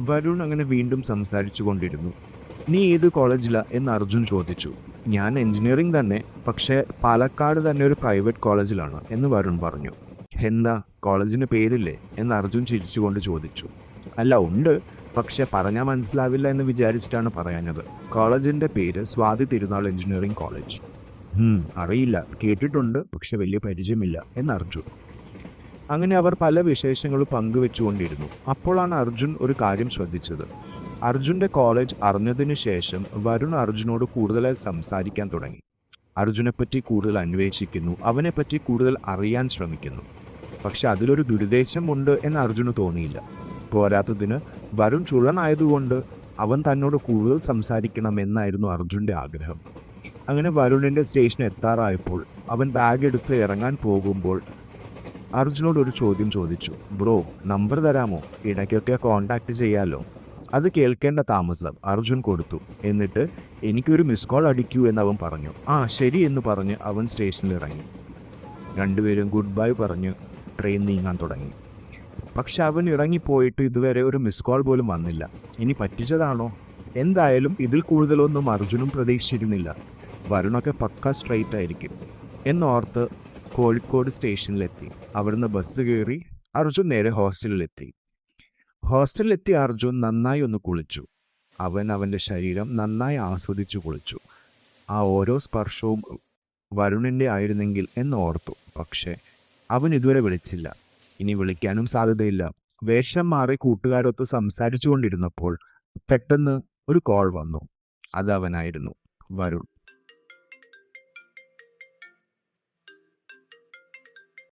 വരുൺ അങ്ങനെ വീണ്ടും സംസാരിച്ചു കൊണ്ടിരുന്നു. നീ ഏത് കോളേജിലാ എന്ന് അർജുൻ ചോദിച്ചു. ഞാൻ എഞ്ചിനീയറിംഗ് തന്നെ, പക്ഷേ പാലക്കാട് തന്നെ ഒരു പ്രൈവറ്റ് കോളേജിലാണ് എന്ന് വരുൺ പറഞ്ഞു. എന്താ കോളേജിന് പേരില്ലേ എന്ന് അർജുൻ ചിരിച്ചുകൊണ്ട് ചോദിച്ചു. അല്ല ഉണ്ട്, പക്ഷെ പറഞ്ഞാൽ മനസ്സിലാവില്ല എന്ന് വിചാരിച്ചിട്ടാണ് പറയാഞ്ഞത്. കോളേജിൻ്റെ പേര് സ്വാതി തിരുനാൾ എഞ്ചിനീയറിംഗ് കോളേജ്. അറിയില്ല, കേട്ടിട്ടുണ്ട്, പക്ഷെ വലിയ പരിചയമില്ല എന്ന് അർജുൻ. അങ്ങനെ അവർ പല വിശേഷങ്ങളും പങ്കുവെച്ചുകൊണ്ടിരുന്നു. അപ്പോഴാണ് അർജുൻ ഒരു കാര്യം ശ്രദ്ധിച്ചത്. അർജുൻ്റെ കോളേജ് അറിഞ്ഞതിന് ശേഷം വരുൺ അർജുനോട് കൂടുതലായി സംസാരിക്കാൻ തുടങ്ങി. അർജുനെപ്പറ്റി കൂടുതൽ അന്വേഷിക്കുന്നു, അവനെപ്പറ്റി കൂടുതൽ അറിയാൻ ശ്രമിക്കുന്നു. പക്ഷെ അതിലൊരു ദുരുദ്ദേശമുണ്ട് എന്ന് അർജുന് തോന്നിയില്ല. പോരാത്തതിന് വരുൺ ചുഴനായതുകൊണ്ട് അവൻ തന്നോട് കൂടുതൽ സംസാരിക്കണമെന്നായിരുന്നു അർജുൻ്റെ ആഗ്രഹം. അങ്ങനെ വരുണിൻ്റെ സ്റ്റേഷൻ എത്താറായപ്പോൾ അവൻ ബാഗ് എടുത്ത് ഇറങ്ങാൻ പോകുമ്പോൾ അർജുനോട് ഒരു ചോദ്യം ചോദിച്ചു. ബ്രോ, നമ്പർ തരാമോ? ഇടയ്ക്കൊക്കെ കോണ്ടാക്ട് ചെയ്യാമല്ലോ. അത് കേൾക്കേണ്ട താമസം അർജുൻ കൊടുത്തു. എന്നിട്ട് എനിക്കൊരു മിസ് കോൾ അടിക്കൂ എന്നവൻ പറഞ്ഞു. ശരി എന്ന് പറഞ്ഞ് അവൻ സ്റ്റേഷനിൽ ഇറങ്ങി. രണ്ടുപേരും ഗുഡ് ബൈ പറഞ്ഞ് ട്രെയിൻ നീങ്ങാൻ തുടങ്ങി. പക്ഷെ അവൻ ഇറങ്ങിപ്പോയിട്ട് ഇതുവരെ ഒരു മിസ് കോൾ പോലും വന്നില്ല. ഇനി പറ്റിച്ചതാണോ? എന്തായാലും ഇതിൽ കൂടുതലൊന്നും അർജുനും പ്രതീക്ഷിച്ചിരുന്നില്ല. വരുണൊക്കെ പക്ക സ്ട്രെയിറ്റ് ആയിരിക്കും എന്നോർത്ത് കോഴിക്കോട് സ്റ്റേഷനിലെത്തി. അവിടുന്ന് ബസ് കയറി അർജുൻ നേരെ ഹോസ്റ്റലിലെത്തി അർജുൻ നന്നായി ഒന്ന് കുളിച്ചു. അവൻ്റെ ശരീരം നന്നായി ആസ്വദിച്ചു കുളിച്ചു. ആ ഓരോ സ്പർശവും വരുണിൻ്റെ ആയിരുന്നെങ്കിൽ എന്നോർത്തു. പക്ഷേ അവൻ ഇതുവരെ വിളിച്ചില്ല, ഇനി വിളിക്കാനും സാധ്യതയില്ല. വേഷം മാറി കൂട്ടുകാരൊത്ത് സംസാരിച്ചു കൊണ്ടിരുന്നപ്പോൾ പെട്ടെന്ന് ഒരു കോൾ വന്നു. അത് അവനായിരുന്നു, വരുൺ.